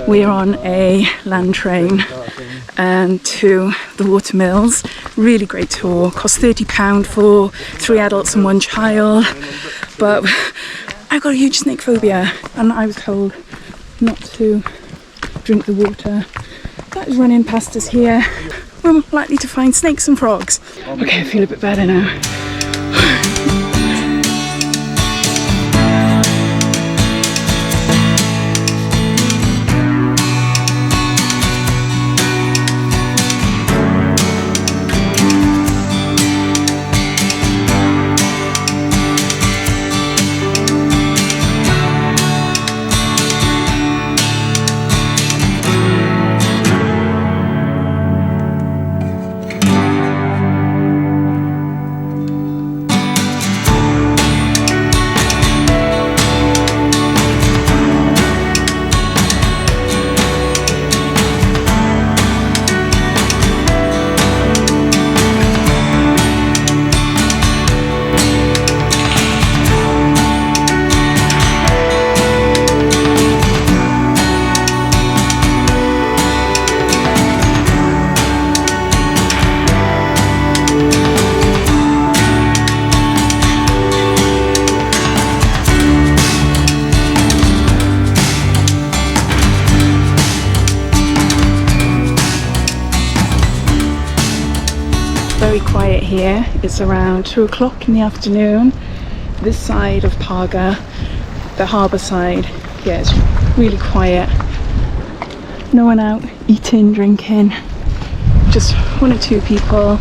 We're on a land train to the watermills. Really great tour. Cost £30 for 3 adults and 1 child. But I've got a huge snake phobia, and I was told not to drink the water that is running past us here. We're likely to find snakes and frogs. Okay, I feel a bit better now. Very quiet here. It's around 2 o'clock in the afternoon. This side of Parga, the harbour side, yeah, it's really quiet. No one out eating, drinking. Just 1 or 2 people.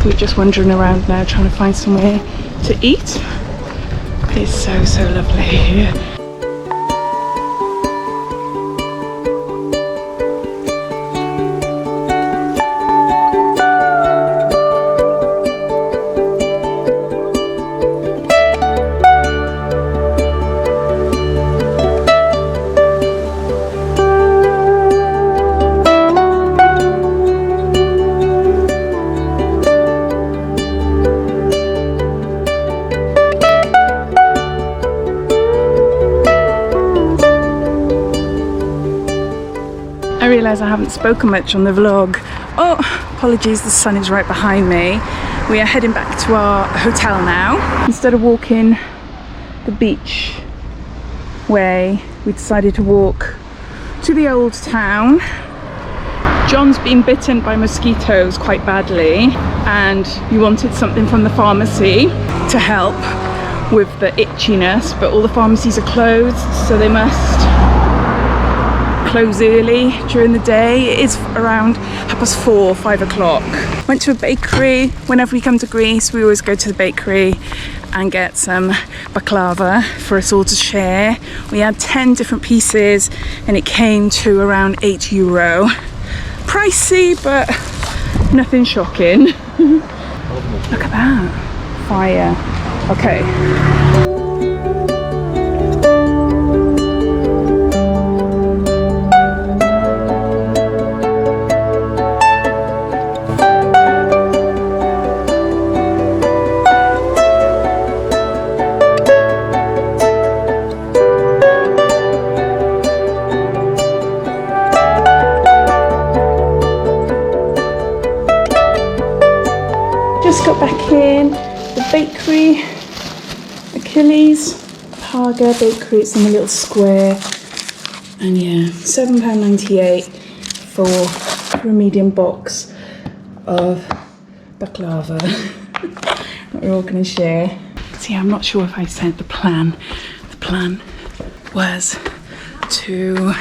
We're just wandering around now trying to find somewhere to eat. It's so lovely here. I realise I haven't spoken much on the vlog. Oh, apologies, the sun is right behind me. We are heading back to our hotel now. Instead of walking the beach way, we decided to walk to the old town. John's been bitten by mosquitoes quite badly, and we wanted something from the pharmacy to help with the itchiness, but all the pharmacies are closed, so they must close early during the day. It is around 4:30, 5 o'clock. Went to a bakery. Whenever we come to Greece, we always go to the bakery and get some baklava for us all to share. We had 10 different pieces and it came to around €8. Pricey, but nothing shocking. Look at that. Fire. Okay. Just got back in the bakery, Achilles, Parga bakery. It's in a little square, and yeah, £7.98 for a medium box of baklava that we're all going to share. So yeah, I'm not sure if I said the plan. The plan was to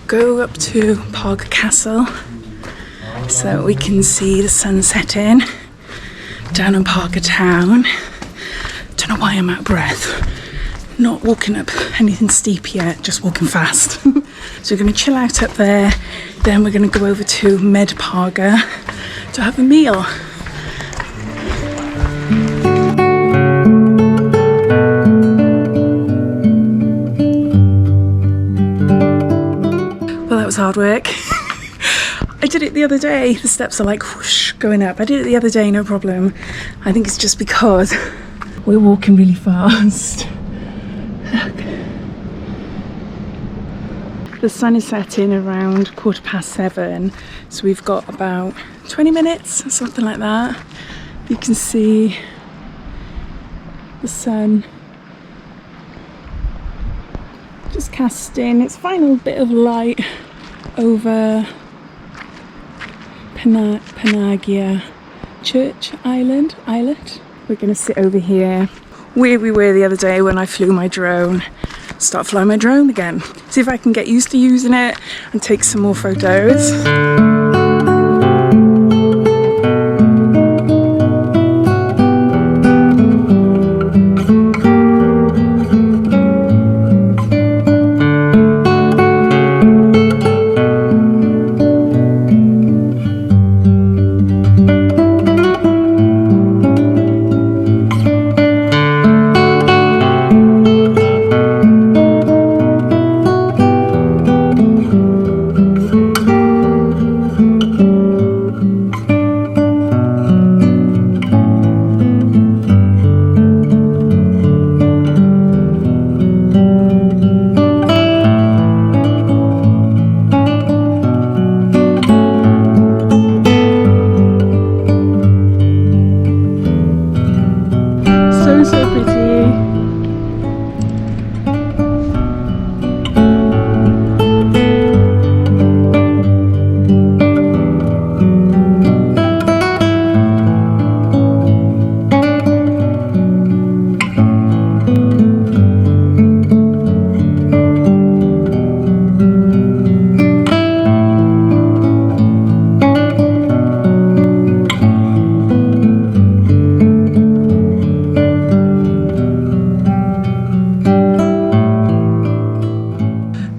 go up to Parga Castle so we can see the sun setting down in Parga town. Don't know why I'm out of breath. Not walking up anything steep yet, just walking fast. So we're going to chill out up there, then we're going to go over to Med Parga to have a meal. Well, that was hard work. I did it the other day. The steps are like whoosh going up. I did it the other day, no problem. I think it's just because we're walking really fast. Look. The sun is setting around 7:15, so we've got about 20 minutes, something like that. You can see the sun just casting its final bit of light over Pangaea Church Island. We're going to sit over here where we were the other day when I flew my drone. Start flying my drone again. See if I can get used to using it and take some more photos. So pretty.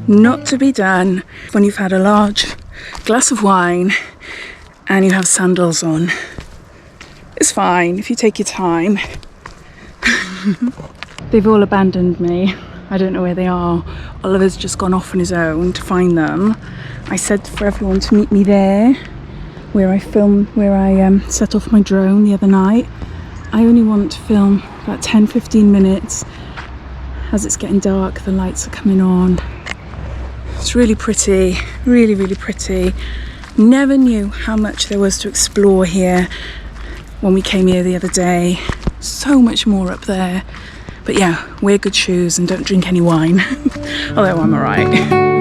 Not to be done when you've had a large glass of wine and you have sandals on. It's fine if you take your time. They've all abandoned me. I don't know where they are. Oliver's just gone off on his own to find them. I said for everyone to meet me there where I set off my drone the other night. I only want to film about 10-15 minutes. As it's getting dark, the lights are coming on. It's really pretty, really, really pretty. Never knew how much there was to explore here when we came here the other day. So much more up there. But yeah, wear good shoes and don't drink any wine. Although I'm alright.